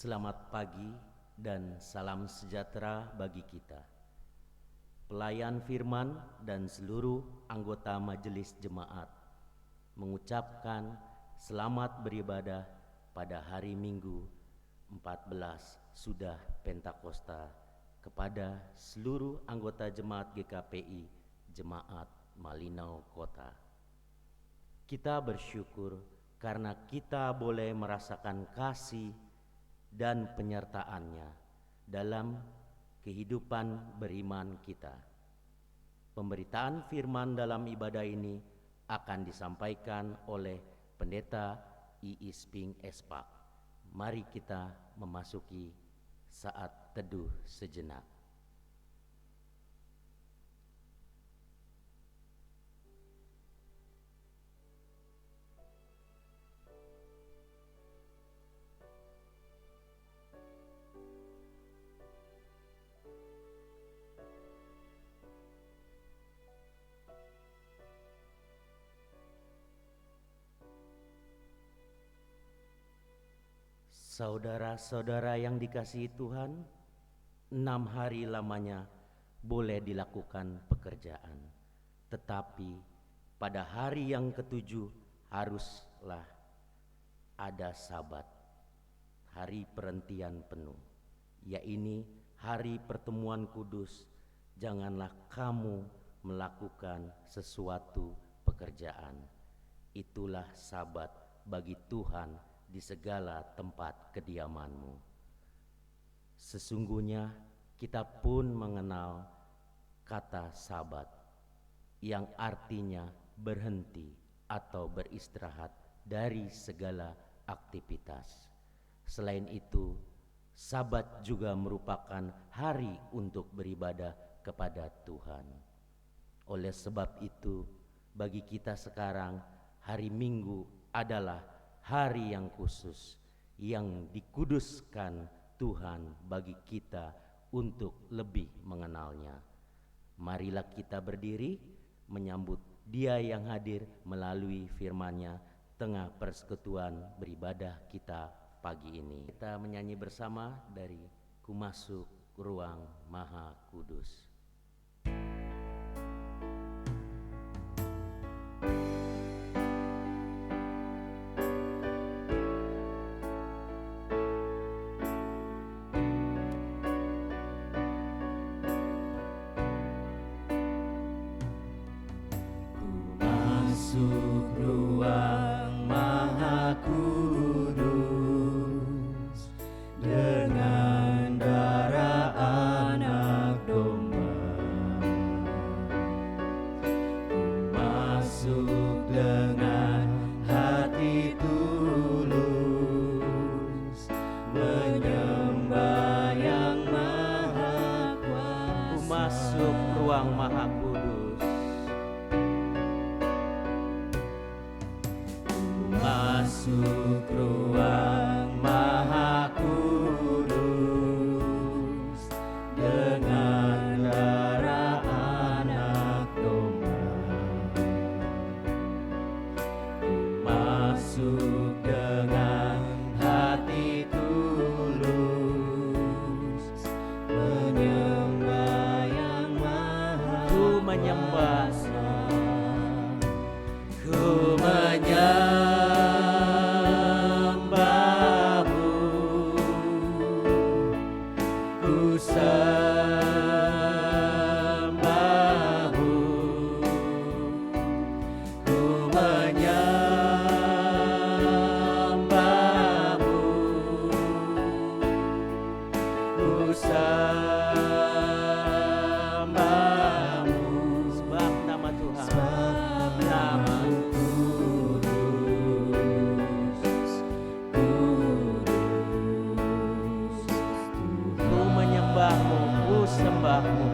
Selamat pagi dan salam sejahtera bagi kita. Pelayan firman dan seluruh anggota majelis jemaat mengucapkan selamat beribadah pada hari Minggu 14 sudah Pentakosta kepada seluruh anggota jemaat GKPI Jemaat Malinau Kota. Kita bersyukur karena kita boleh merasakan kasih dan penyertaannya dalam kehidupan beriman kita. Pemberitaan firman dalam ibadah ini akan disampaikan oleh Pendeta Iis Ping Espak. Mari kita memasuki saat teduh sejenak. Saudara-saudara yang dikasihi Tuhan, 6 hari lamanya boleh dilakukan pekerjaan, tetapi pada hari yang ketujuh haruslah ada Sabat, hari perhentian penuh, yaitu hari pertemuan kudus. Janganlah kamu melakukan sesuatu pekerjaan. Itulah Sabat bagi Tuhan di segala tempat kediamanmu. Sesungguhnya kita pun mengenal kata Sabat yang artinya berhenti atau beristirahat dari segala aktivitas. Selain itu, Sabat juga merupakan hari untuk beribadah kepada Tuhan. Oleh sebab itu, bagi kita sekarang hari Minggu adalah hari yang khusus yang dikuduskan Tuhan bagi kita untuk lebih mengenalnya. Marilah kita berdiri menyambut Dia yang hadir melalui firman-Nya tengah persekutuan beribadah kita pagi ini. Kita menyanyi bersama dari Ku Masuk Ruang Maha Kudus. Masuk ruang Maha Kudus dengan darah anak domba. Masuk dengan hati tulus menyembah yang Maha Kuasa. Ku masuk ruang Maha Kudus. Masuk ruang Maha Kudus dengan darah anak domba. Masuk dengan hati tulus menyembah yang Maha Ku menyembah, Ku menyembahmu, ku sembahmu, ku menyembahmu, ku sembahmu. sebab nama Tuhan. Sebab namamu kudus, Ku menyembahmu, ku sembahmu.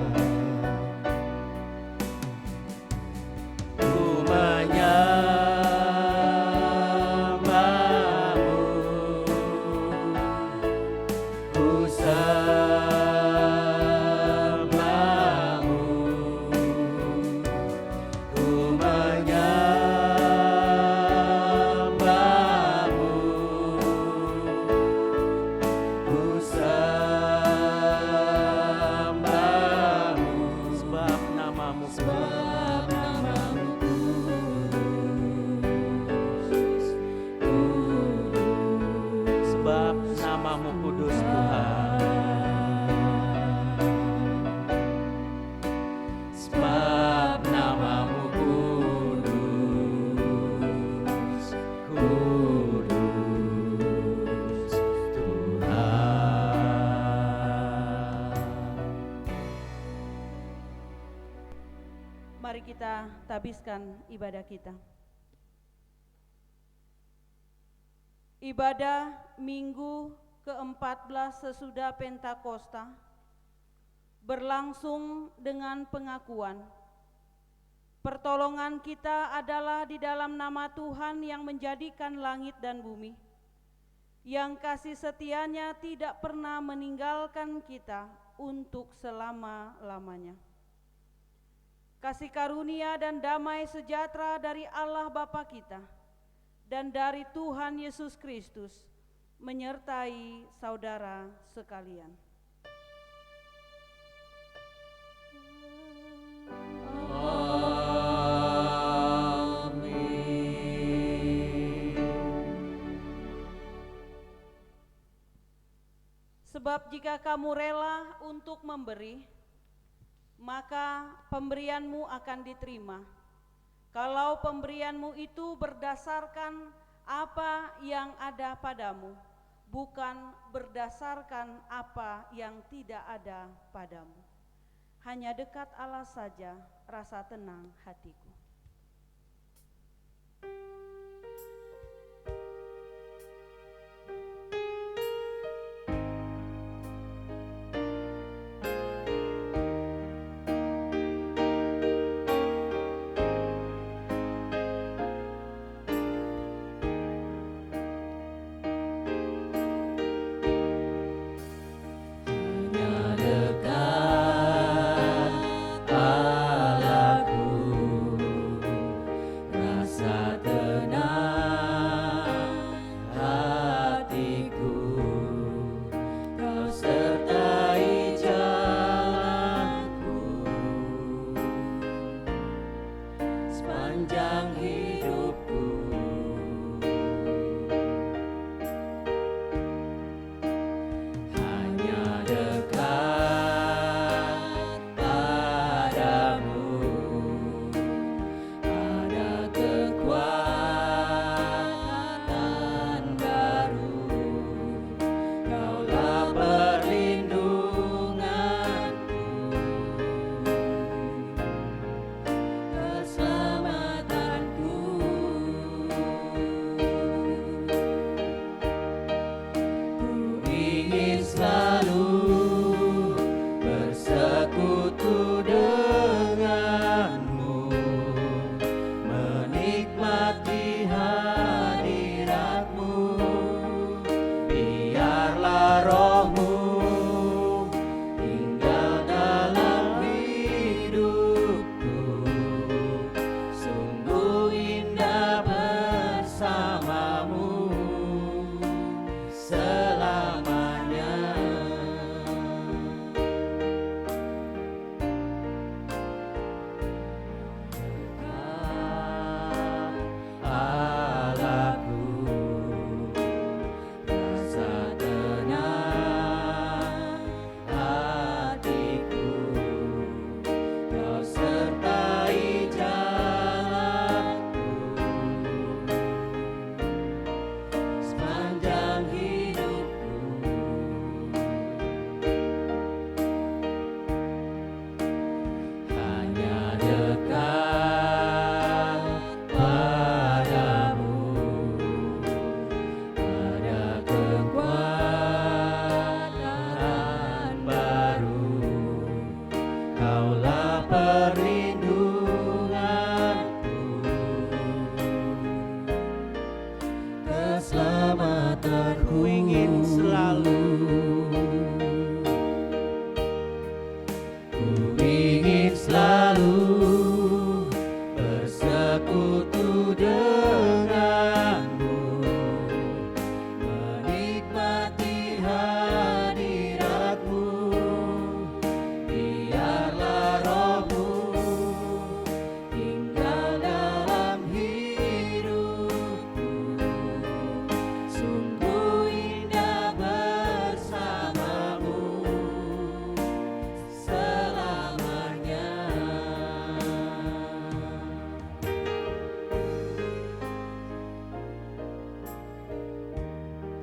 Ku menyembahmu, ku sembahmu, ku menyembahmu, namamu kudus Tuhan. Sebab namamu kudus, kudus Tuhan. Mari kita tabiskan ibadah kita. Ibadah Minggu ke-14 sesudah Pentakosta berlangsung dengan pengakuan. Pertolongan kita adalah di dalam nama Tuhan yang menjadikan langit dan bumi, yang kasih setianya tidak pernah meninggalkan kita untuk selama-lamanya. Kasih karunia dan damai sejahtera dari Allah Bapa kita dan dari Tuhan Yesus Kristus menyertai saudara sekalian. Sebab jika kamu rela untuk memberi, maka pemberianmu akan diterima. Kalau pemberianmu itu berdasarkan apa yang ada padamu, bukan berdasarkan apa yang tidak ada padamu. Hanya dekat Allah saja rasa tenang hatiku. Hanya dekat Allahku.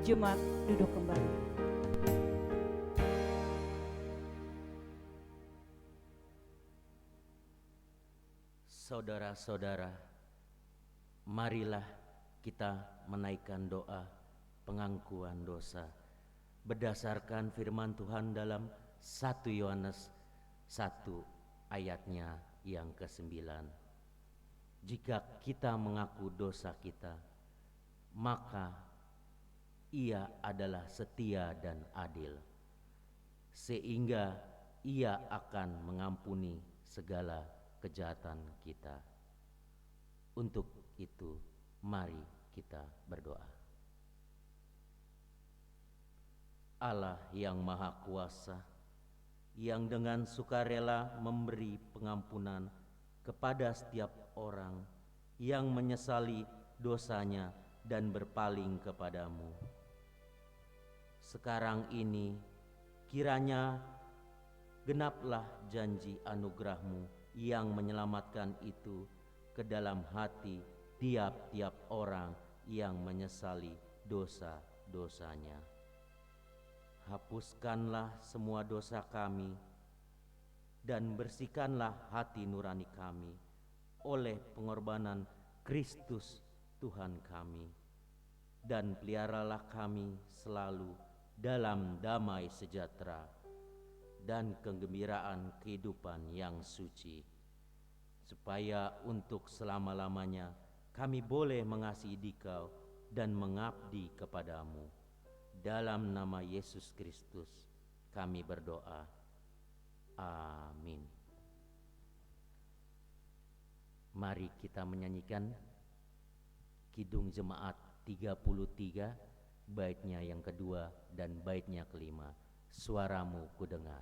Jemaat duduk kembali. Saudara-saudara, marilah kita menaikkan doa pengampunan dosa berdasarkan firman Tuhan dalam 1 Yohanes 1 ayatnya yang ke-9. Jika kita mengaku dosa kita, maka Ia adalah setia dan adil, sehingga Ia akan mengampuni segala kejahatan kita. Untuk itu, mari kita berdoa. Allah yang Maha Kuasa, yang dengan sukarela memberi pengampunan kepada setiap orang yang menyesali dosanya dan berpaling kepadamu. Sekarang ini kiranya genaplah janji anugerah-Mu yang menyelamatkan itu ke dalam hati tiap-tiap orang yang menyesali dosa-dosanya. Hapuskanlah semua dosa kami dan bersihkanlah hati nurani kami oleh pengorbanan Kristus Tuhan kami, dan peliharalah kami selalu dalam damai sejahtera dan kegembiraan kehidupan yang suci, supaya untuk selama-lamanya kami boleh mengasihi Dikau dan mengabdi kepadamu. Dalam nama Yesus Kristus kami berdoa. Amin. Mari kita menyanyikan Kidung Jemaat 33, baitnya yang kedua dan baitnya kelima. Suaramu kudengar.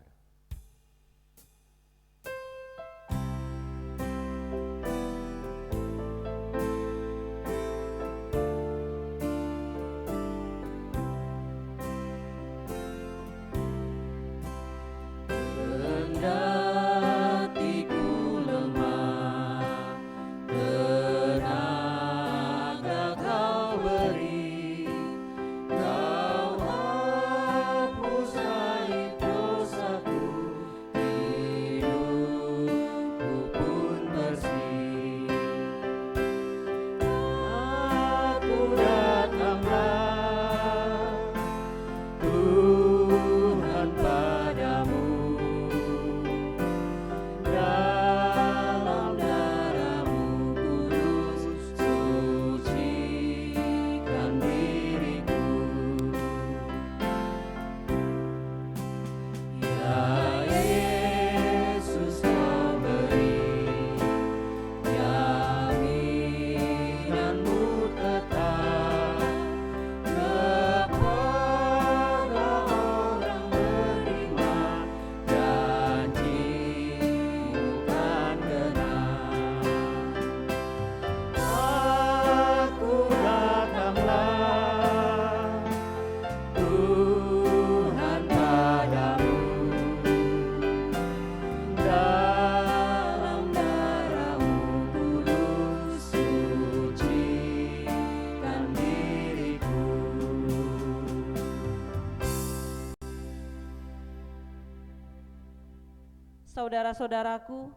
Saudara-saudaraku,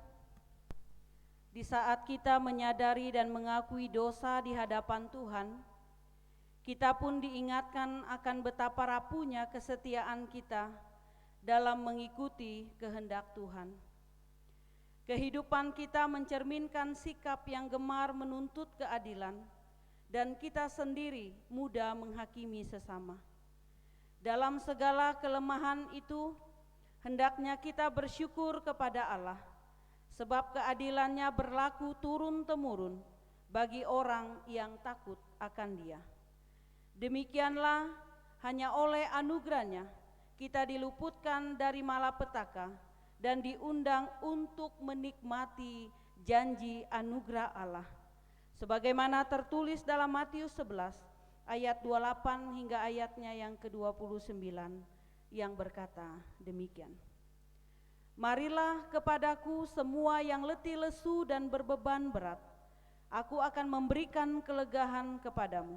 di saat kita menyadari dan mengakui dosa di hadapan Tuhan, kita pun diingatkan akan betapa rapuhnya kesetiaan kita dalam mengikuti kehendak Tuhan. Kehidupan kita mencerminkan sikap yang gemar menuntut keadilan, dan kita sendiri mudah menghakimi sesama. Dalam segala kelemahan itu, hendaknya kita bersyukur kepada Allah, sebab keadilannya berlaku turun-temurun bagi orang yang takut akan Dia. Demikianlah hanya oleh anugerahnya kita diluputkan dari malapetaka dan diundang untuk menikmati janji anugerah Allah. Sebagaimana tertulis dalam Matius 11 ayat 28 hingga ayatnya yang ke-29 yang berkata demikian. Marilah kepadaku semua yang letih lesu dan berbeban berat, aku akan memberikan kelegahan kepadamu.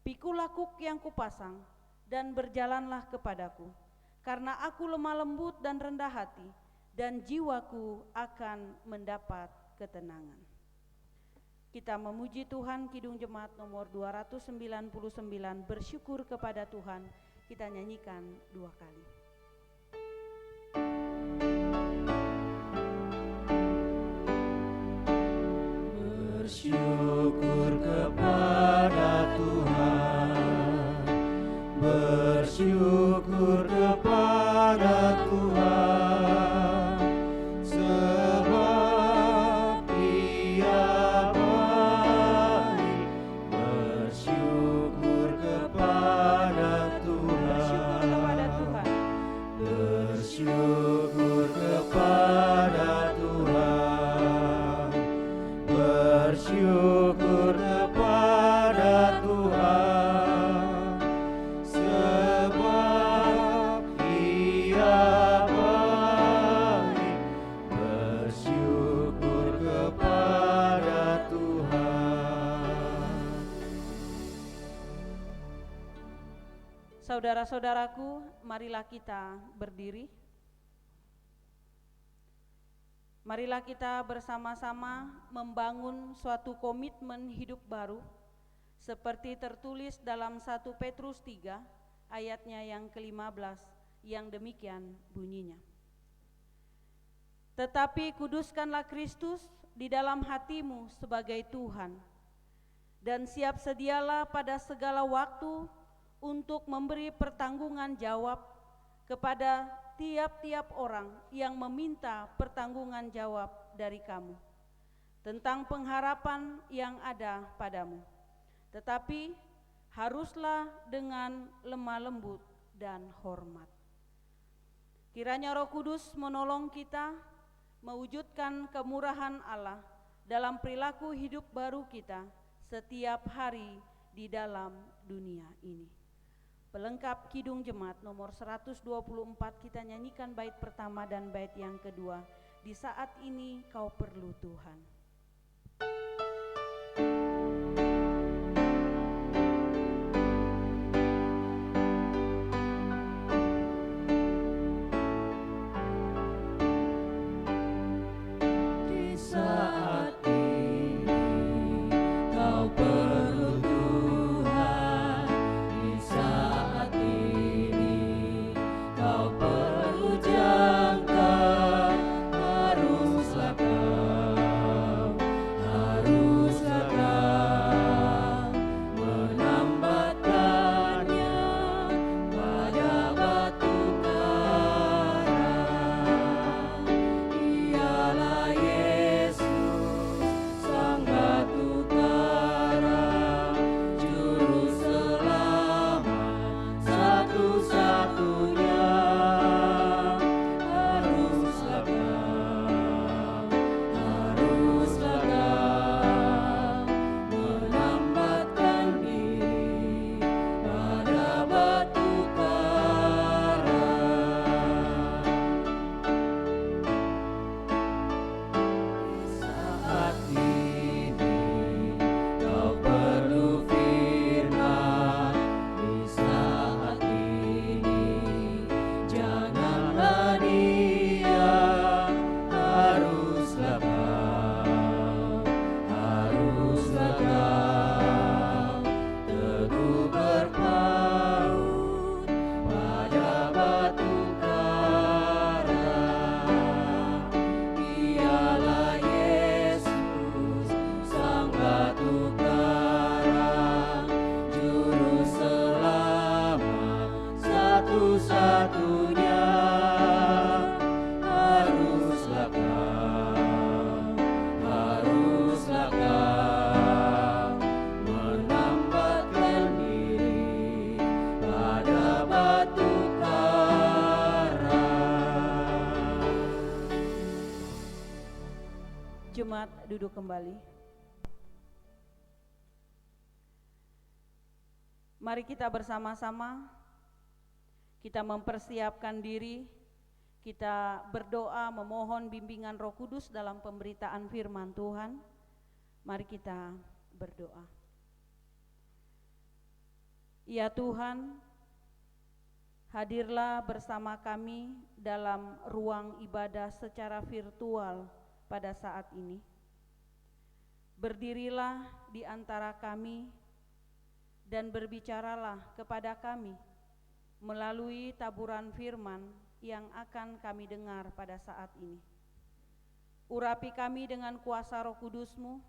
pikulah kuk yang kupasang, dan berjalanlah kepadaku, karena aku lemah lembut dan rendah hati, dan jiwaku akan mendapat ketenangan. Kita memuji Tuhan. Kidung Jemaat nomor 299, bersyukur kepada Tuhan. Kita nyanyikan 2 kali. Bersyukur kepada Tuhan, bersyukur kepada Tuhan, sebab Dia baik. Bersyukur kepada Tuhan, bersyukur kepada Tuhan, bersyukur kepada Tuhan, sebab Dia baik. Bersyukur kepada Tuhan. Saudara-saudaraku, marilah kita berdiri. Marilah kita bersama-sama membangun suatu komitmen hidup baru seperti tertulis dalam 1 Petrus 3 ayatnya yang ke-15 yang demikian bunyinya. Tetapi kuduskanlah Kristus di dalam hatimu sebagai Tuhan, dan siap sedialah pada segala waktu untuk memberi pertanggungan jawab kepada tiap-tiap orang yang meminta pertanggungan jawab dari kamu tentang pengharapan yang ada padamu. Tetapi haruslah dengan lemah lembut dan hormat. Kiranya Roh Kudus menolong kita mewujudkan kemurahan Allah dalam perilaku hidup baru kita setiap hari di dalam dunia ini. Pelengkap Kidung Jemaat nomor 124, kita nyanyikan bait pertama dan bait yang kedua. Di saat ini kau perlu Tuhan. Di saat ini kau perlu Tuhan, di saat ini kau perlu jangkau, haruslah kau menambatkannya pada batu karang. Ialah Yesus, Sang Batu Karang, Juru Selamat satu-satunya. Haruslah kau menambatkan diri pada batu karang. Saat ini kau perlu firman, di saat ini janganlah diam. Haruslah kau teguh berpaut pada batu karang. Ialah Yesus, Sang Batu Karang, Juru Selamat satu-satunya. Haruslah kau menambatkan diri pada batu karang. Jemaat duduk kembali. Mari kita bersama-sama kita mempersiapkan diri, kita berdoa memohon bimbingan Roh Kudus dalam pemberitaan firman Tuhan. Mari kita berdoa. Ya Tuhan, hadirlah bersama kami dalam ruang ibadah secara virtual pada saat ini. Berdirilah di antara kami dan berbicaralah kepada kami melalui taburan firman yang akan kami dengar pada saat ini. Urapi kami dengan kuasa Roh Kudus-Mu,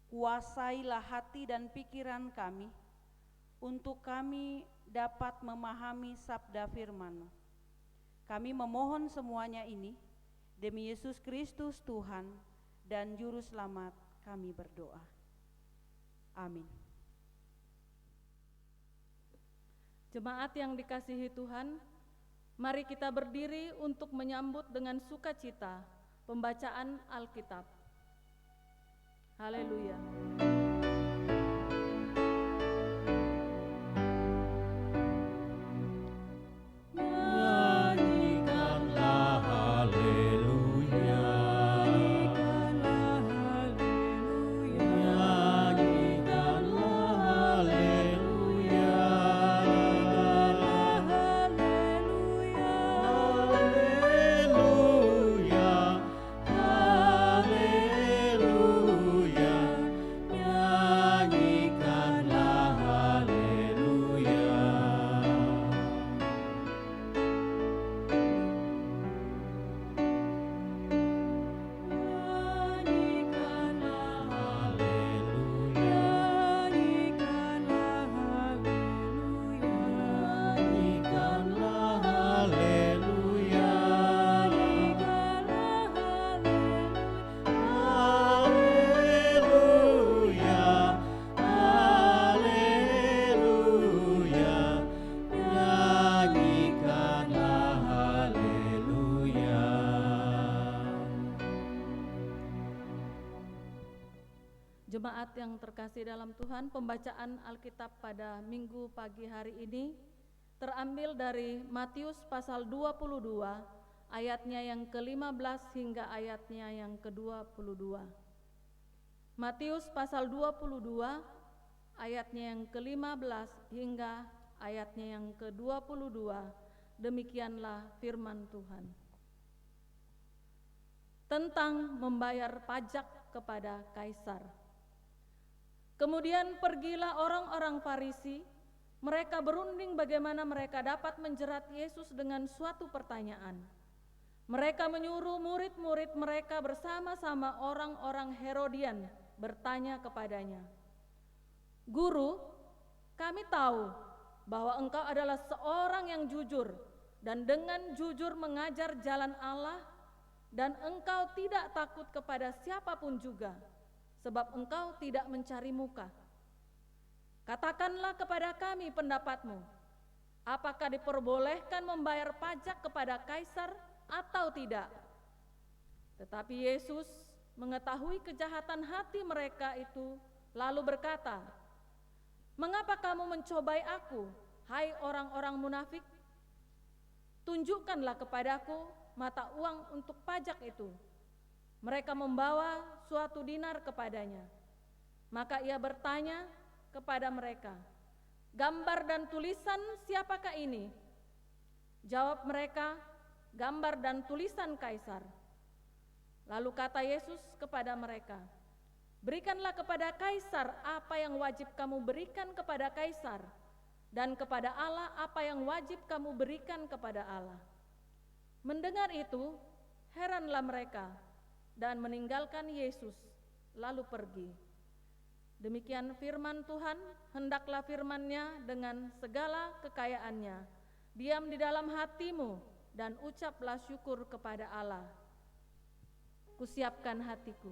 kuasailah hati dan pikiran kami, untuk kami dapat memahami sabda firman-Mu. Kami memohon semuanya ini demi Yesus Kristus Tuhan dan Juru Selamat kami berdoa. Amin. Jemaat yang dikasihi Tuhan, mari kita berdiri untuk menyambut dengan sukacita pembacaan Alkitab. Haleluya. Nyanyikanlah haleluya. Nyanyikanlah haleluya. Haleluya. Haleluya. Nyanyikanlah haleluya. Nyanyikanlah haleluya. Haleluya. Haleluya. Nyanyikanlah haleluya. Jemaat yang terkasih dalam Tuhan, pembacaan Alkitab pada Minggu pagi hari ini terambil dari Matius pasal 22 ayatnya yang ke-15 hingga ayatnya yang ke-22. Matius pasal 22 ayatnya yang ke-15 hingga ayatnya yang ke-22. Demikianlah firman Tuhan. Tentang membayar pajak kepada kaisar. Kemudian pergilah orang-orang Farisi, mereka berunding bagaimana mereka dapat menjerat Yesus dengan suatu pertanyaan. Mereka menyuruh murid-murid mereka bersama-sama orang-orang Herodian bertanya kepadanya, "Guru, kami tahu bahwa engkau adalah seorang yang jujur dan dengan jujur mengajar jalan Allah, dan engkau tidak takut kepada siapapun juga, sebab engkau tidak mencari muka. Katakanlah kepada kami pendapatmu, apakah diperbolehkan membayar pajak kepada kaisar atau tidak?" Tetapi Yesus mengetahui kejahatan hati mereka itu, lalu berkata, "Mengapa kamu mencobai aku, hai orang-orang munafik? Tunjukkanlah kepadaku mata uang untuk pajak itu." Mereka membawa suatu dinar kepadanya. Maka ia bertanya kepada mereka, "Gambar dan tulisan siapakah ini?" Jawab mereka, "Gambar dan tulisan kaisar." Lalu kata Yesus kepada mereka, "Berikanlah kepada kaisar apa yang wajib kamu berikan kepada kaisar, dan kepada Allah apa yang wajib kamu berikan kepada Allah." Mendengar itu, heranlah mereka dan meninggalkan Yesus, lalu pergi. Demikian firman Tuhan, hendaklah firman-Nya dengan segala kekayaannya diam di dalam hatimu, dan ucaplah syukur kepada Allah. Kusiapkan hatiku.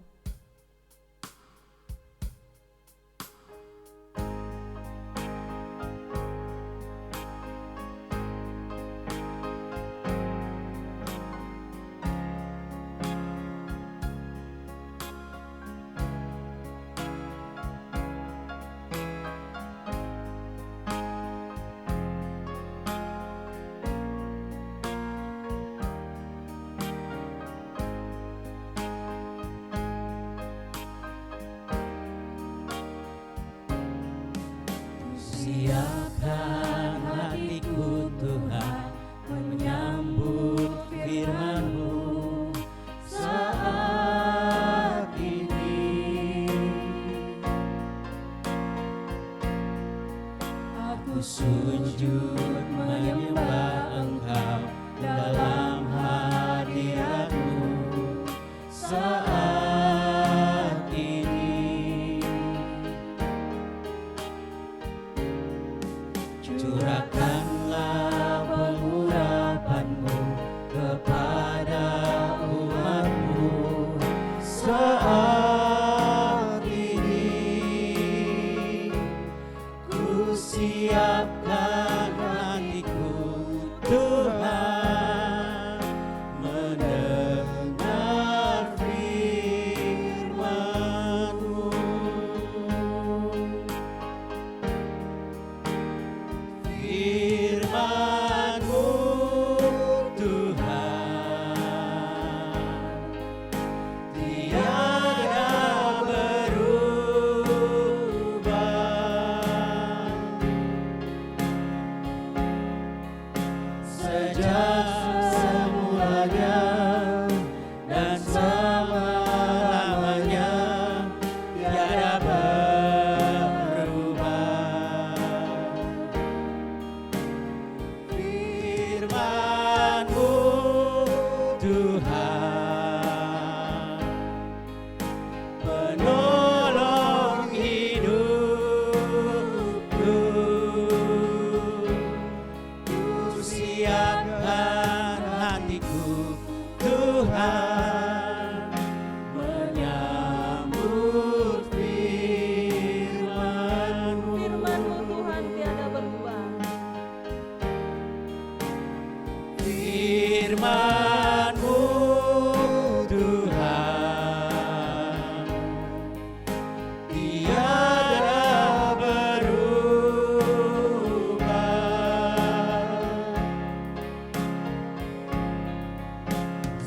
sujud menyembah Engkau dalam hadirat-Mu saat ini. Curahkanlah pengurapan-Mu kepada umat-Mu saat ini. Ku siapkan hatiku, Tuhan, mendengar firman-Mu. Firman-Mu, Tuhan, tiada berubah. Sejak semulanya dan selama-lamanya tiada berubah. Firman-Mu, Tuhan, penolong hidupku. Ku siapkan hatiku, Tuhan, menyambut firman-Mu. Firman-Mu Tuhan tiada berubah. Firman-Mu, Tuhan, tiada berubah.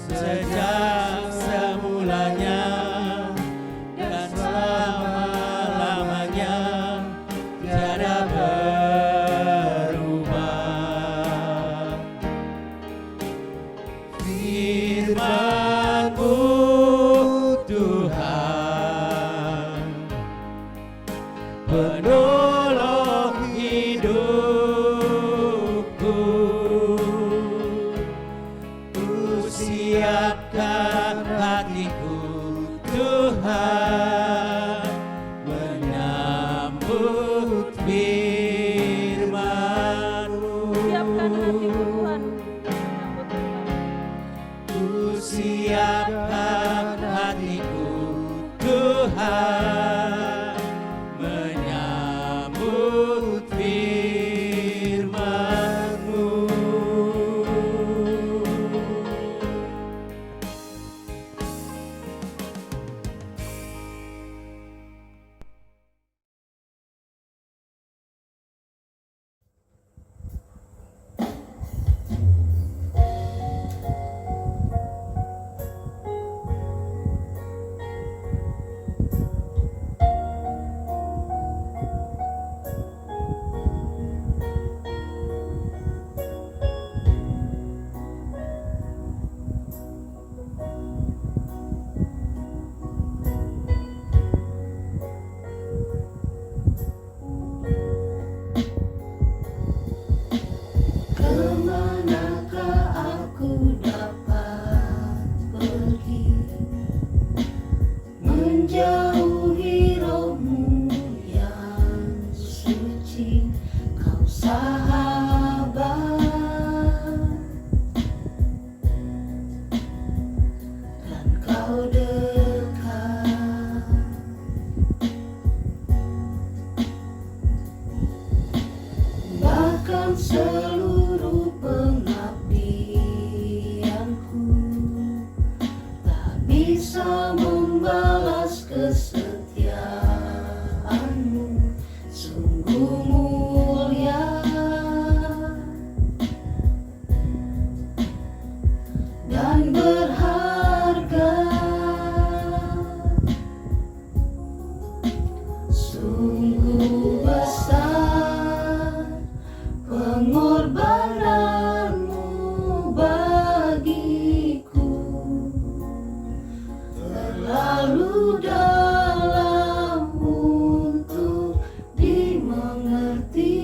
Sejak semulanya dan selama-lamanya tiada berubah. Firman-Mu, Tuhan, penolong hidupku. Ku siapkan hatiku, Tuhan, menyambut firman-Mu. Siapkan hatiku Tuhan menyambut firman-Mu. Ku siapkan hatiku, Tuhan, menyambut firman-Mu. Kemanakah aku dapat pergi, menjauhi roh-Mu yang suci, Kau sahabat, dan Kau dekat. Bahkan seluruh pengabdianku tak bisa membalas kesetiaan-Mu, sungguh mulia dan berharga. Sungguh besar pengorbanan-Mu bagiku, terlalu dalam untuk dimengerti.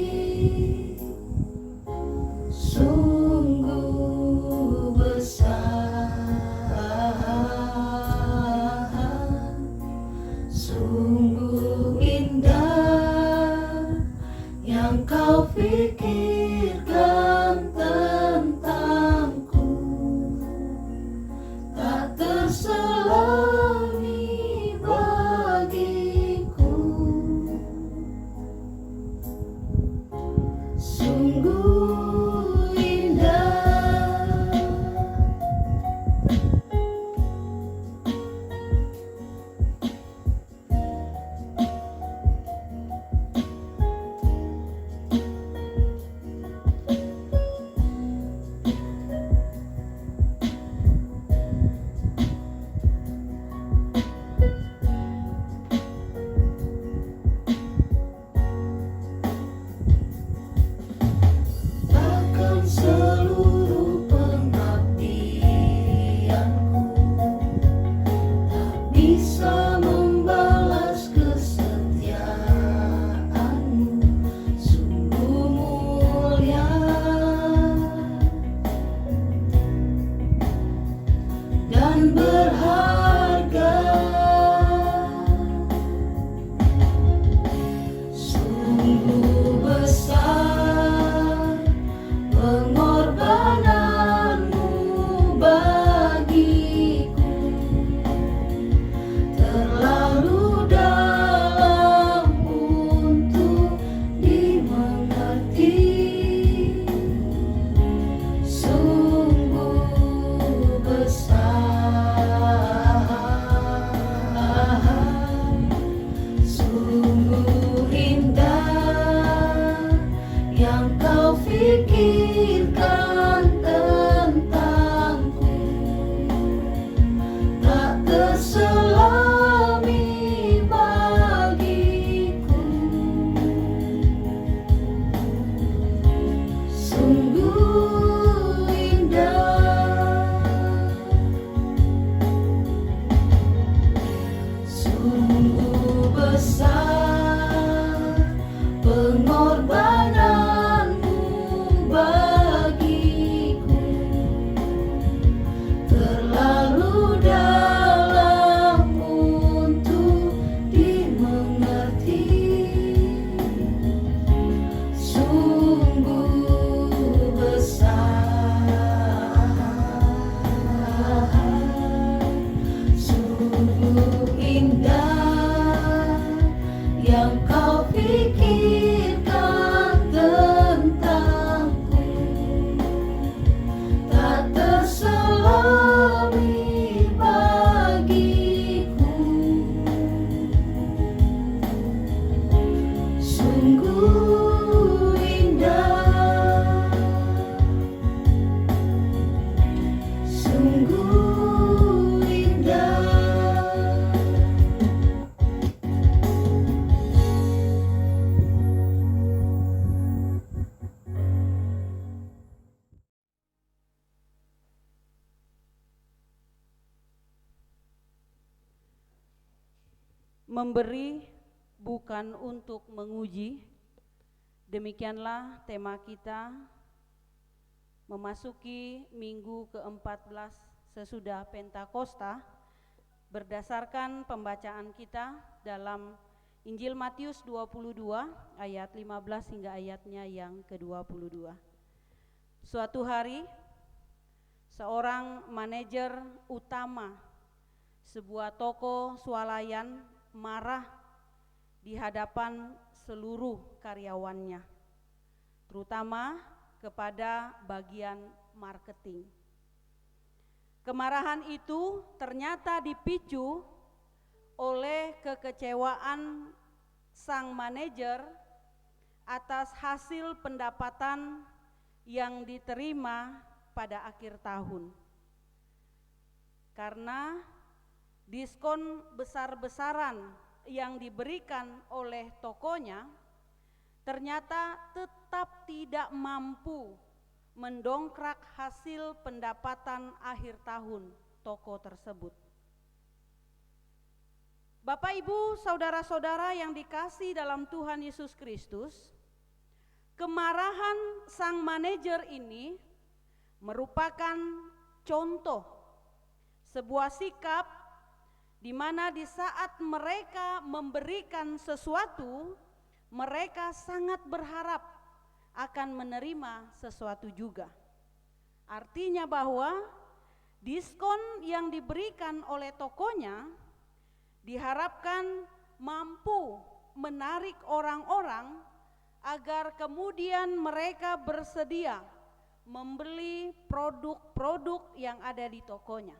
kau pikirkan tentangku, tak terselami bagiku. Sungguh indah, sungguh besar pengorbananmu bagiku, terlalu dalam untuk dimengerti. Sungguh besar, sungguh indah yang kau pikirkan tentangku, tak terselami bagiku. Sungguh indah, sungguh indah. Memberi bukan untuk menguji. Demikianlah tema kita memasuki minggu ke-14 sesudah Pentakosta, berdasarkan pembacaan kita dalam Injil Matius 22 ayat 15 hingga ayatnya yang ke-22. Suatu hari seorang manajer utama sebuah toko swalayan marah di hadapan seluruh karyawannya, terutama kepada bagian marketing. Kemarahan itu ternyata dipicu oleh kekecewaan sang manajer atas hasil pendapatan yang diterima pada akhir tahun. Karena diskon besar-besaran yang diberikan oleh tokonya ternyata tetap tidak mampu mendongkrak hasil pendapatan akhir tahun toko tersebut. Bapak, Ibu, saudara-saudara yang dikasihi dalam Tuhan Yesus Kristus, kemarahan sang manajer ini merupakan contoh sebuah sikap di mana di saat mereka memberikan sesuatu, mereka sangat berharap akan menerima sesuatu juga. Artinya bahwa diskon yang diberikan oleh tokonya diharapkan mampu menarik orang-orang agar kemudian mereka bersedia membeli produk-produk yang ada di tokonya.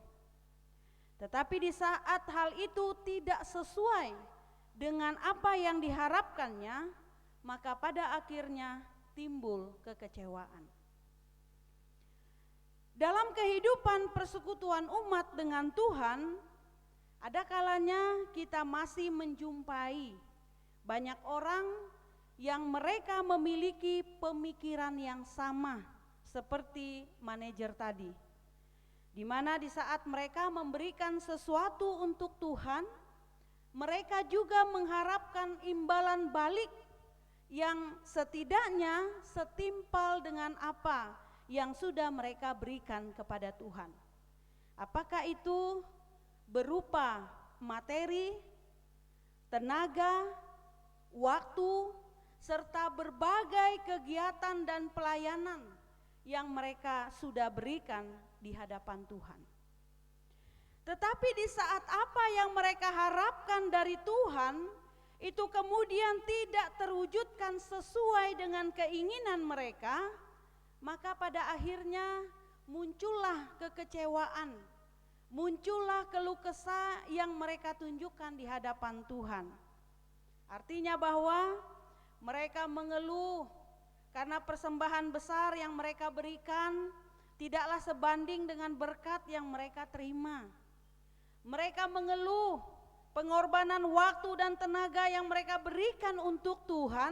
Tetapi di saat hal itu tidak sesuai dengan apa yang diharapkannya, maka pada akhirnya timbul kekecewaan. Dalam kehidupan persekutuan umat dengan Tuhan, ada kalanya kita masih menjumpai banyak orang yang mereka memiliki pemikiran yang sama seperti manajer tadi, di mana di saat mereka memberikan sesuatu untuk Tuhan, mereka juga mengharapkan imbalan balik yang setidaknya setimpal dengan apa yang sudah mereka berikan kepada Tuhan. Apakah itu berupa materi, tenaga, waktu, serta berbagai kegiatan dan pelayanan yang mereka sudah berikan di hadapan Tuhan. Tetapi di saat apa yang mereka harapkan dari Tuhan itu kemudian tidak terwujudkan sesuai dengan keinginan mereka, maka pada akhirnya muncullah kekecewaan, muncullah keluh kesah yang mereka tunjukkan di hadapan Tuhan. Artinya bahwa mereka mengeluh karena persembahan besar yang mereka berikan tidaklah sebanding dengan berkat yang mereka terima. Mereka mengeluh pengorbanan waktu dan tenaga yang mereka berikan untuk Tuhan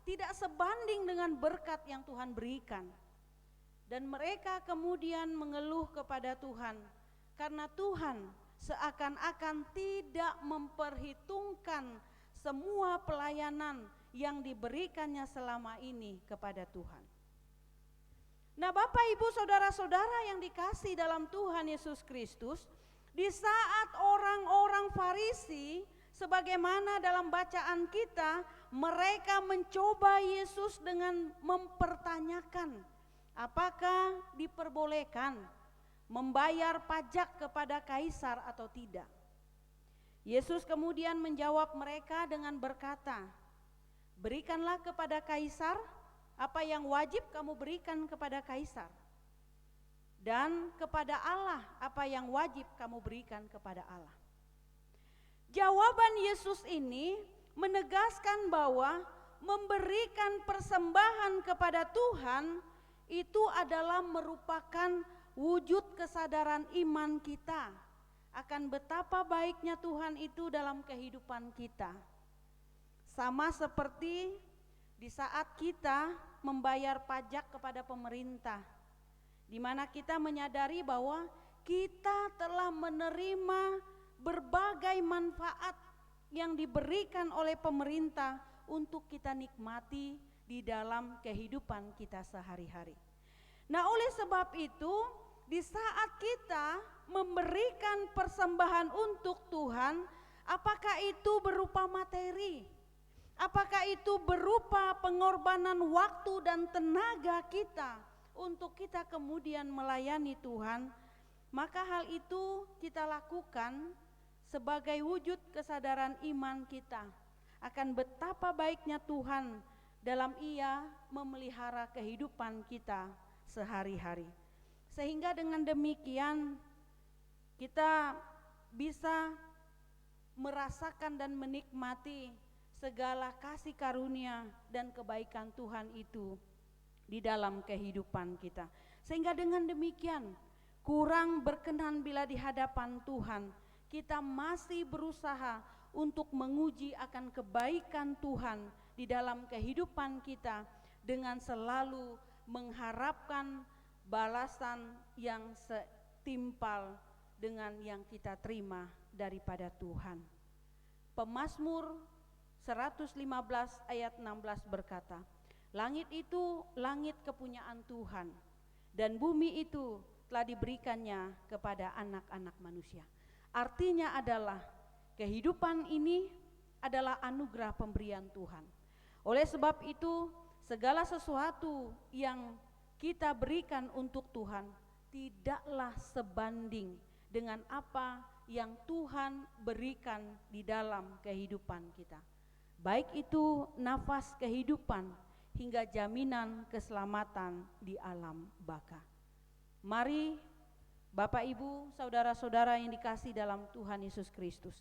tidak sebanding dengan berkat yang Tuhan berikan. Dan mereka kemudian mengeluh kepada Tuhan karena Tuhan seakan-akan tidak memperhitungkan semua pelayanan yang diberikannya selama ini kepada Tuhan. Nah, Bapak Ibu saudara-saudara yang dikasihi dalam Tuhan Yesus Kristus, di saat orang-orang Farisi sebagaimana dalam bacaan kita, mereka mencoba Yesus dengan mempertanyakan apakah diperbolehkan membayar pajak kepada kaisar atau tidak. Yesus kemudian menjawab mereka dengan berkata, berikanlah kepada kaisar apa yang wajib kamu berikan kepada kaisar, dan kepada Allah apa yang wajib kamu berikan kepada Allah. Jawaban Yesus ini menegaskan bahwa memberikan persembahan kepada Tuhan itu adalah merupakan wujud kesadaran iman kita akan betapa baiknya Tuhan itu dalam kehidupan kita. Sama seperti di saat kita membayar pajak kepada pemerintah, di mana kita menyadari bahwa kita telah menerima berbagai manfaat yang diberikan oleh pemerintah untuk kita nikmati di dalam kehidupan kita sehari-hari. Nah, oleh sebab itu, di saat kita memberikan persembahan untuk Tuhan, apakah itu berupa materi, apakah itu berupa pengorbanan waktu dan tenaga kita untuk kita kemudian melayani Tuhan, maka hal itu kita lakukan sebagai wujud kesadaran iman kita akan betapa baiknya Tuhan dalam Ia memelihara kehidupan kita sehari-hari. Sehingga dengan demikian kita bisa merasakan dan menikmati segala kasih karunia dan kebaikan Tuhan itu di dalam kehidupan kita. Sehingga dengan demikian kurang berkenan bila di hadapan Tuhan kita masih berusaha untuk menguji akan kebaikan Tuhan di dalam kehidupan kita dengan selalu mengharapkan balasan yang setimpal dengan yang kita terima daripada Tuhan. Pemazmur 115 ayat 16 berkata, langit itu langit kepunyaan Tuhan, dan bumi itu telah diberikannya kepada anak-anak manusia. Artinya adalah kehidupan ini adalah anugerah pemberian Tuhan. Oleh sebab itu segala sesuatu yang kita berikan untuk Tuhan tidaklah sebanding dengan apa yang Tuhan berikan di dalam kehidupan kita. Baik itu nafas kehidupan hingga jaminan keselamatan di alam baka. Mari Bapak Ibu, saudara-saudara yang dikasihi dalam Tuhan Yesus Kristus,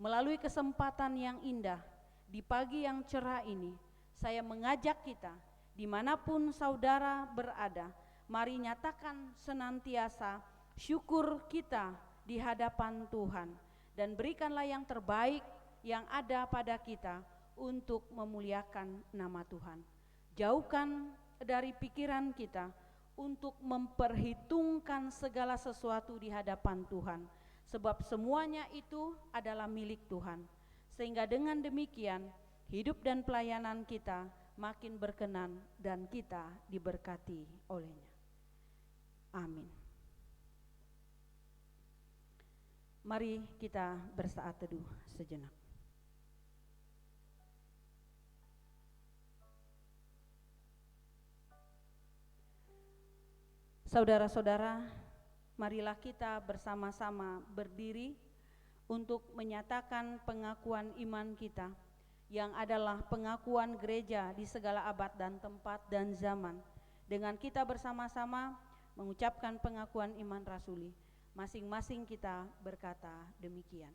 melalui kesempatan yang indah di pagi yang cerah ini, saya mengajak kita dimanapun saudara berada, mari nyatakan senantiasa syukur kita di hadapan Tuhan, dan berikanlah yang terbaik yang ada pada kita untuk memuliakan nama Tuhan. Jauhkan dari pikiran kita untuk memperhitungkan segala sesuatu di hadapan Tuhan, sebab semuanya itu adalah milik Tuhan. Sehingga dengan demikian hidup dan pelayanan kita makin berkenan dan kita diberkati olehnya. Amin. Mari kita bersaat teduh sejenak. Saudara-saudara, marilah kita bersama-sama berdiri untuk menyatakan pengakuan iman kita, yang adalah pengakuan gereja di segala abad dan tempat dan zaman. Dengan kita bersama-sama mengucapkan pengakuan iman rasuli, masing-masing kita berkata demikian.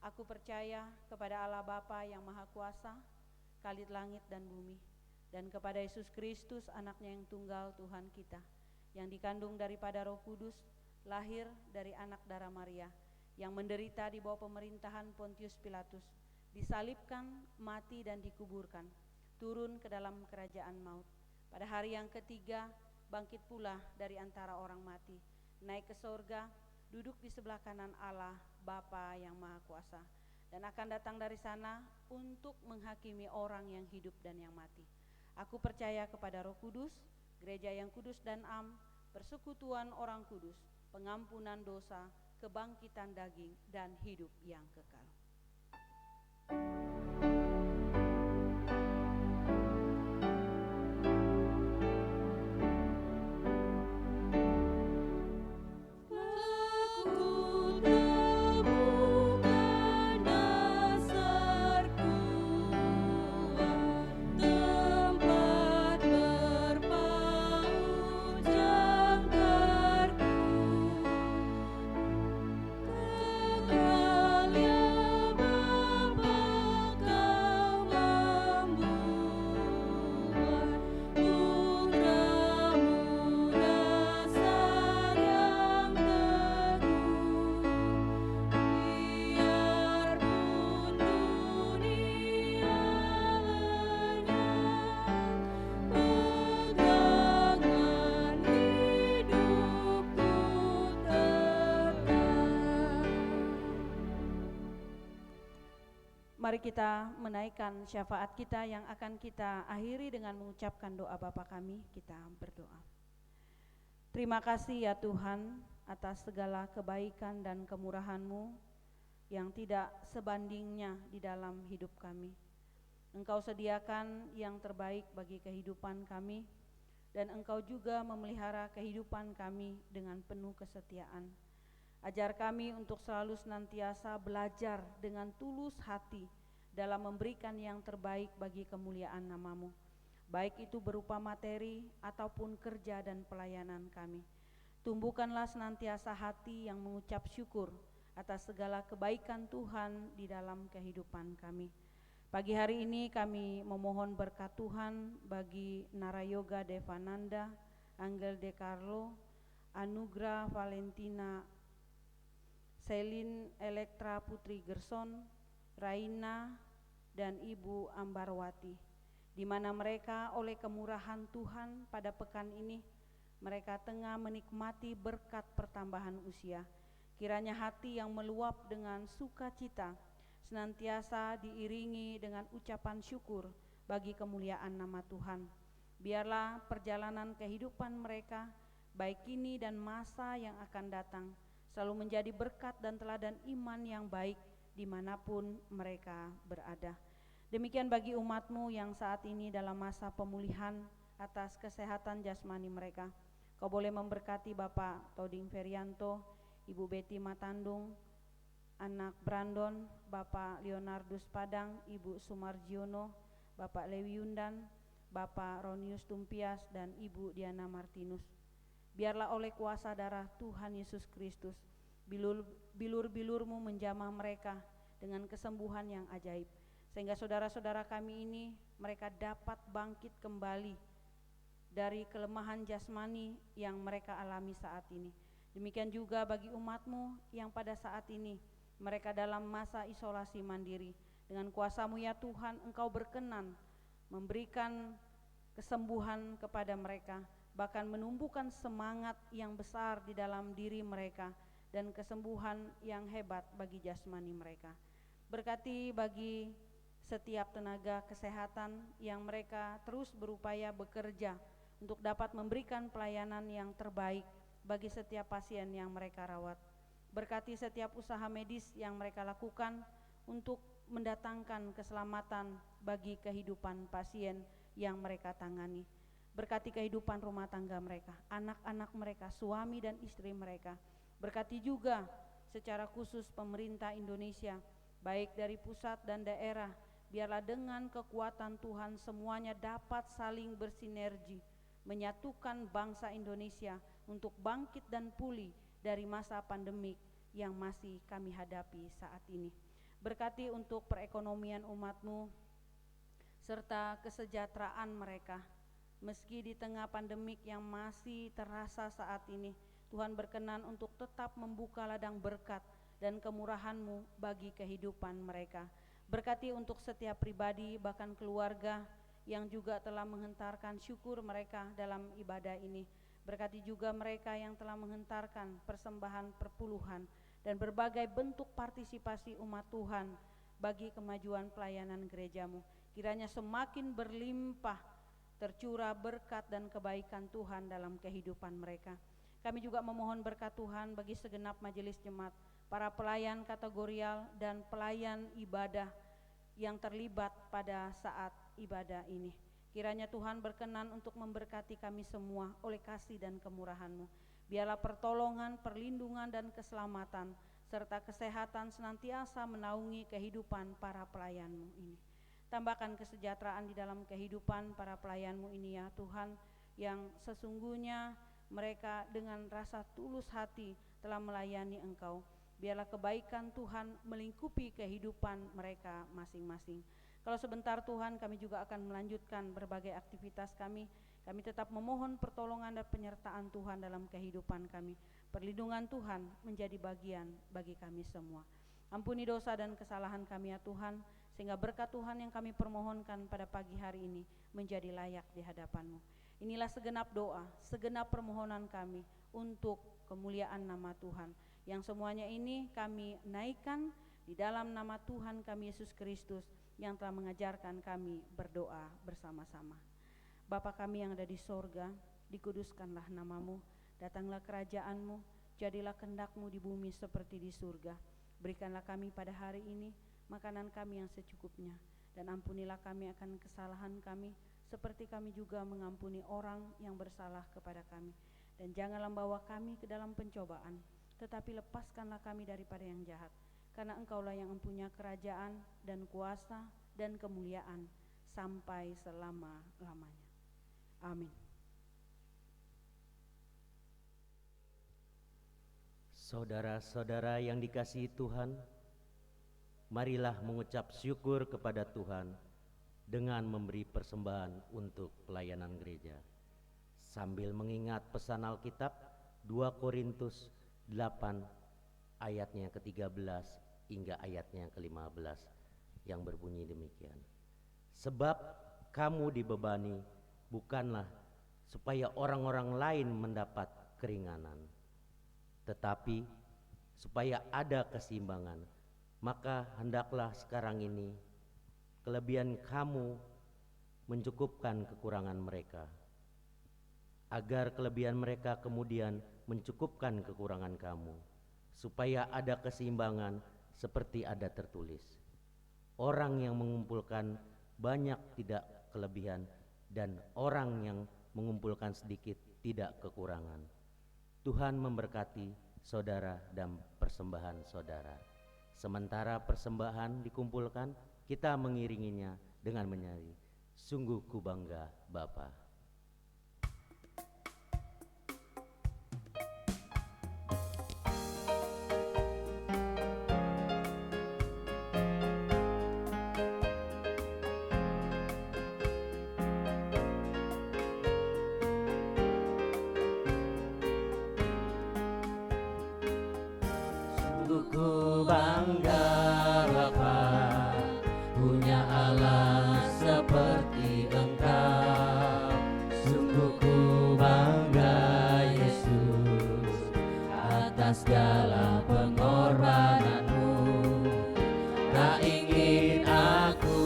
Aku percaya kepada Allah Bapa yang Maha Kuasa, Khalid langit dan bumi. dan kepada Yesus Kristus, anaknya yang tunggal Tuhan kita, yang dikandung daripada Roh Kudus, lahir dari anak darah Maria, yang menderita di bawah pemerintahan Pontius Pilatus, disalibkan, mati dan dikuburkan, turun ke dalam kerajaan maut. Pada hari yang ketiga, bangkit pula dari antara orang mati, naik ke sorga, duduk di sebelah kanan Allah, Bapa yang Maha Kuasa, dan akan datang dari sana untuk menghakimi orang yang hidup dan yang mati. Aku percaya kepada Roh Kudus, gereja yang kudus dan am, persekutuan orang kudus, pengampunan dosa, kebangkitan daging, dan hidup yang kekal. Mari kita menaikkan syafaat kita yang akan kita akhiri dengan mengucapkan doa Bapa kami. Kita berdoa. Terima kasih ya Tuhan atas segala kebaikan dan kemurahan-Mu yang tidak sebandingnya di dalam hidup kami. Engkau sediakan yang terbaik bagi kehidupan kami, dan Engkau juga memelihara kehidupan kami dengan penuh kesetiaan. Ajar kami untuk selalu senantiasa belajar dengan tulus hati dalam memberikan yang terbaik bagi kemuliaan nama-Mu, baik itu berupa materi ataupun kerja dan pelayanan kami. Tumbuhkanlah senantiasa hati yang mengucap syukur atas segala kebaikan Tuhan di dalam kehidupan kami. Pagi hari ini kami memohon berkat Tuhan bagi Narayoga Devananda, Angel De Carlo, Anugrah Valentina, Selin Elektra Putri Gerson, Raina, dan Ibu Ambarwati, di mana mereka oleh kemurahan Tuhan pada pekan ini, mereka tengah menikmati berkat pertambahan usia. Kiranya hati yang meluap dengan sukacita senantiasa diiringi dengan ucapan syukur bagi kemuliaan nama Tuhan. Biarlah perjalanan kehidupan mereka, baik kini dan masa yang akan datang, selalu menjadi berkat dan teladan iman yang baik dimanapun mereka berada. Demikian bagi umat-Mu yang saat ini dalam masa pemulihan atas kesehatan jasmani mereka. Kau boleh memberkati Bapak Toding Ferianto, Ibu Betty Matandung, anak Brandon, Bapak Leonardus Padang, Ibu Sumarjiono, Bapak Lewi Yundan, Bapak Ronius Tumpias, dan Ibu Diana Martinus. Biarlah oleh kuasa darah Tuhan Yesus Kristus, bilur-bilur-Mu menjamah mereka dengan kesembuhan yang ajaib, sehingga saudara-saudara kami ini mereka dapat bangkit kembali dari kelemahan jasmani yang mereka alami saat ini. Demikian juga bagi umat-Mu yang pada saat ini mereka dalam masa isolasi mandiri. Dengan kuasa-Mu ya Tuhan, Engkau berkenan memberikan kesembuhan kepada mereka, bahkan menumbuhkan semangat yang besar di dalam diri mereka dan kesembuhan yang hebat bagi jasmani mereka. Berkati bagi setiap tenaga kesehatan yang mereka terus berupaya bekerja untuk dapat memberikan pelayanan yang terbaik bagi setiap pasien yang mereka rawat. Berkati setiap usaha medis yang mereka lakukan untuk mendatangkan keselamatan bagi kehidupan pasien yang mereka tangani. Berkati kehidupan rumah tangga mereka, anak-anak mereka, suami dan istri mereka. Berkati juga secara khusus pemerintah Indonesia, baik dari pusat dan daerah. Biarlah dengan kekuatan Tuhan semuanya dapat saling bersinergi, menyatukan bangsa Indonesia untuk bangkit dan pulih dari masa pandemik yang masih kami hadapi saat ini. Berkati untuk perekonomian umat-Mu, serta kesejahteraan mereka. Meski di tengah pandemik yang masih terasa saat ini, Tuhan berkenan untuk tetap membuka ladang berkat dan kemurahan-Mu bagi kehidupan mereka. Berkati untuk setiap pribadi bahkan keluarga yang juga telah menghentarkan syukur mereka dalam ibadah ini. Berkati juga mereka yang telah menghentarkan persembahan perpuluhan dan berbagai bentuk partisipasi umat Tuhan bagi kemajuan pelayanan gereja-Mu. Kiranya semakin berlimpah tercurah berkat dan kebaikan Tuhan dalam kehidupan mereka. Kami juga memohon berkat Tuhan bagi segenap majelis jemaat, para pelayan kategorial dan pelayan ibadah yang terlibat pada saat ibadah ini. Kiranya Tuhan berkenan untuk memberkati kami semua oleh kasih dan kemurahan-Mu. Biarlah pertolongan, perlindungan dan keselamatan serta kesehatan senantiasa menaungi kehidupan para pelayan-Mu ini. Tambahkan kesejahteraan di dalam kehidupan para pelayan-Mu ini ya Tuhan, yang sesungguhnya mereka dengan rasa tulus hati telah melayani Engkau. Biarlah kebaikan Tuhan melingkupi kehidupan mereka masing-masing. Kalau sebentar Tuhan, kami juga akan melanjutkan berbagai aktivitas kami. Kami tetap memohon pertolongan dan penyertaan Tuhan dalam kehidupan kami. Perlindungan Tuhan menjadi bagian bagi kami semua. Ampuni dosa dan kesalahan kami ya Tuhan, sehingga berkat Tuhan yang kami permohonkan pada pagi hari ini menjadi layak di hadapan-Mu. Inilah segenap doa, segenap permohonan kami untuk kemuliaan nama Tuhan. Yang semuanya ini kami naikkan di dalam nama Tuhan kami Yesus Kristus yang telah mengajarkan kami berdoa bersama-sama. Bapa kami yang ada di sorga, dikuduskanlah nama-Mu, datanglah kerajaan-Mu, jadilah kehendak-Mu di bumi seperti di surga. Berikanlah kami pada hari ini makanan kami yang secukupnya, dan ampunilah kami akan kesalahan kami, seperti kami juga mengampuni orang yang bersalah kepada kami. Dan janganlah membawa kami ke dalam pencobaan, tetapi lepaskanlah kami daripada yang jahat. Karena Engkaulah yang mempunyai kerajaan dan kuasa dan kemuliaan sampai selama-lamanya. Amin. Saudara-saudara yang dikasihi Tuhan, marilah mengucap syukur kepada Tuhan dengan memberi persembahan untuk pelayanan gereja. Sambil mengingat pesan Alkitab 2 Korintus 8 ayatnya ke-13 hingga ayatnya ke-15 yang berbunyi demikian. Sebab kamu dibebani bukanlah supaya orang-orang lain mendapat keringanan, tetapi supaya ada keseimbangan. Maka hendaklah sekarang ini kelebihan kamu mencukupkan kekurangan mereka, agar kelebihan mereka kemudian mencukupkan kekurangan kamu, supaya ada keseimbangan seperti ada tertulis. Orang yang mengumpulkan banyak tidak kelebihan, dan orang yang mengumpulkan sedikit tidak kekurangan. Tuhan memberkati saudara dan persembahan saudara. Sementara persembahan dikumpulkan, kita mengiringinya dengan menyanyi, Sungguh ku bangga Bapa. Sungguh ku bangga Bapa, punya Allah seperti Engkau. Sungguh ku bangga Yesus, atas segala pengorbanan-Mu. Tak ingin aku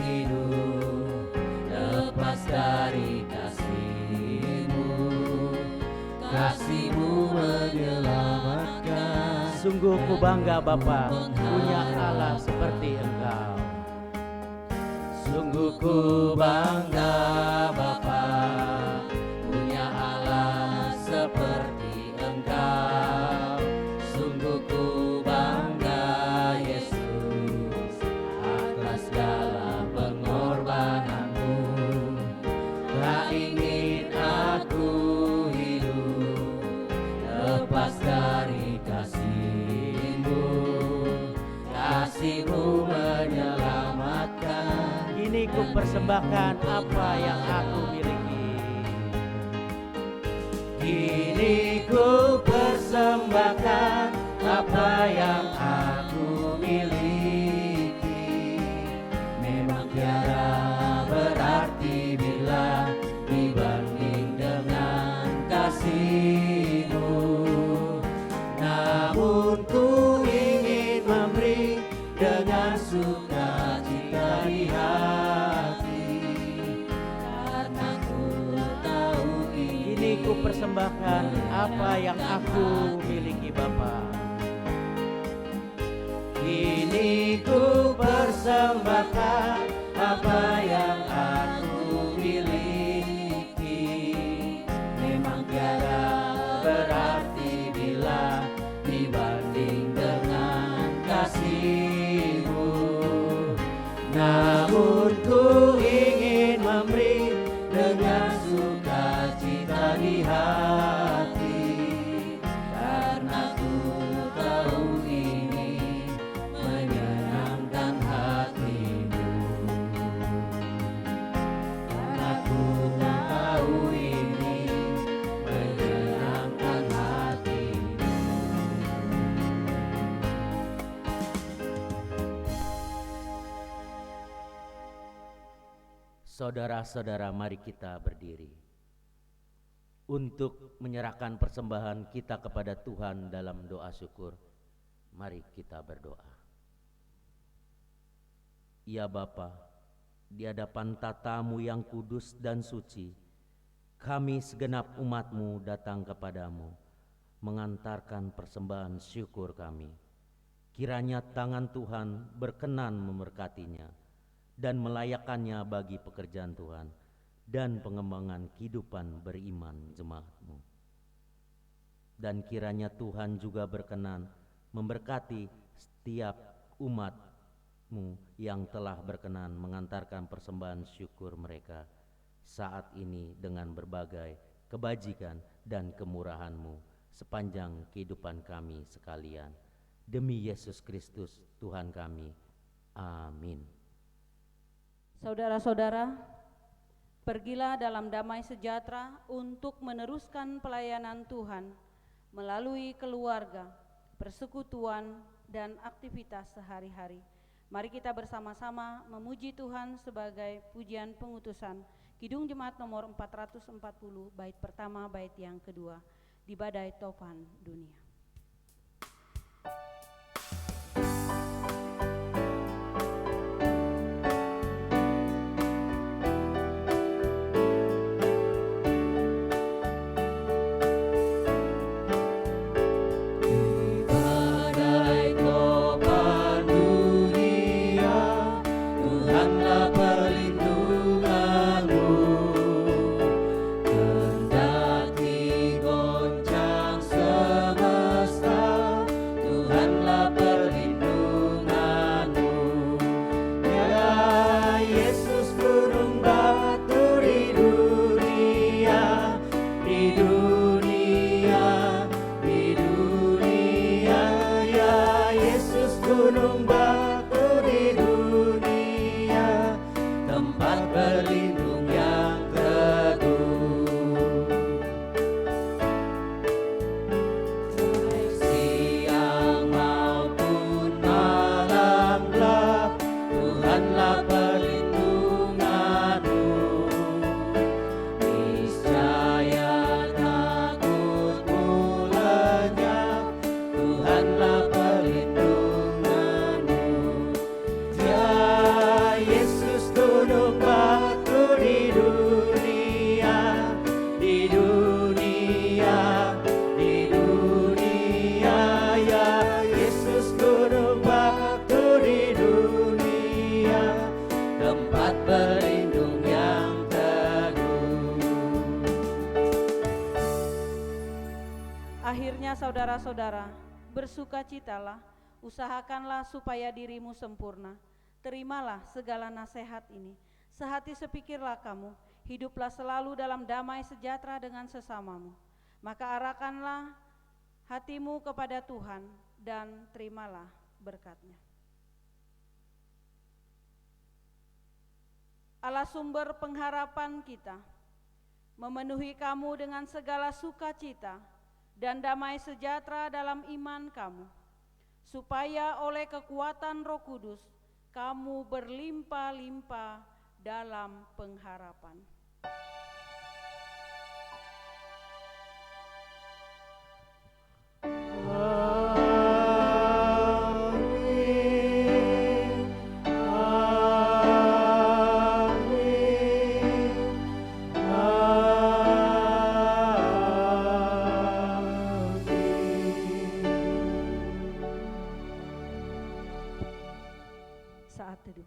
hidup lepas dari kasih-Mu. Kasih-Mu menyelamatkan. Sungguh ku bangga Bapa, punya Allah seperti Engkau. Sungguh ku bangga Bapa, punya Allah seperti Engkau. Sungguh ku bangga Yesus, atas segala pengorbanan-Mu. Tak ingin aku hidup lepas dari kasih-Mu. Kasih-Mu menyelamatkan. Kini ku persembahkan persembahkan apa yang aku miliki. Kini ku persembahkan apa yang aku miliki. Memang tiada berarti bila dibanding dengan kasih-Mu. Namun ku ingin memberi dengan sukacita di hati, karena ku tahu Ini ku persembahkan apa yang aku miliki Bapa. Kini ku persembahkan apa yang aku miliki. Memang tiada berarti bila dibanding dengan kasih-Mu. Namun ku ingin memberi dengan sukacita di hati, karena ku tahu ini menyenangkan hati-Mu. Karena ku tahu ini menyenangkan hati-Mu. Saudara-saudara, mari kita berdiri untuk menyerahkan persembahan kita kepada Tuhan dalam doa syukur. Mari kita berdoa. Ya Bapa, di hadapan tata-Mu yang kudus dan suci, kami segenap umat-Mu datang kepadamu, mengantarkan persembahan syukur kami. Kiranya tangan Tuhan berkenan memberkatinya dan melayakkannya bagi pekerjaan Tuhan dan pengembangan kehidupan beriman jemaat-Mu. Dan kiranya Tuhan juga berkenan memberkati setiap umat-Mu yang telah berkenan mengantarkan persembahan syukur mereka saat ini dengan berbagai kebajikan dan kemurahan-Mu sepanjang kehidupan kami sekalian. Demi Yesus Kristus Tuhan kami. Amin. Saudara-saudara, pergilah dalam damai sejahtera untuk meneruskan pelayanan Tuhan melalui keluarga, persekutuan, dan aktivitas sehari-hari. Mari kita bersama-sama memuji Tuhan sebagai pujian pengutusan Kidung Jemaat nomor 440, bait pertama, bait yang kedua, di Badai Topan Dunia. Akhirnya saudara-saudara, bersukacitalah, usahakanlah supaya dirimu sempurna. Terimalah segala nasihat ini. Sehati sepikirlah kamu, hiduplah selalu dalam damai sejahtera dengan sesamamu. Maka arahkanlah hatimu kepada Tuhan dan terimalah berkat-Nya. Allah sumber pengharapan kita, memenuhi kamu dengan segala sukacita dan damai sejahtera dalam iman kamu, supaya oleh kekuatan Roh Kudus kamu berlimpah-limpah dalam pengharapan. Saat teduh.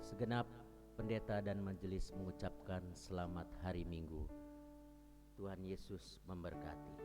Segenap pendeta dan majelis mengucapkan selamat hari Minggu. Tuhan Yesus memberkati.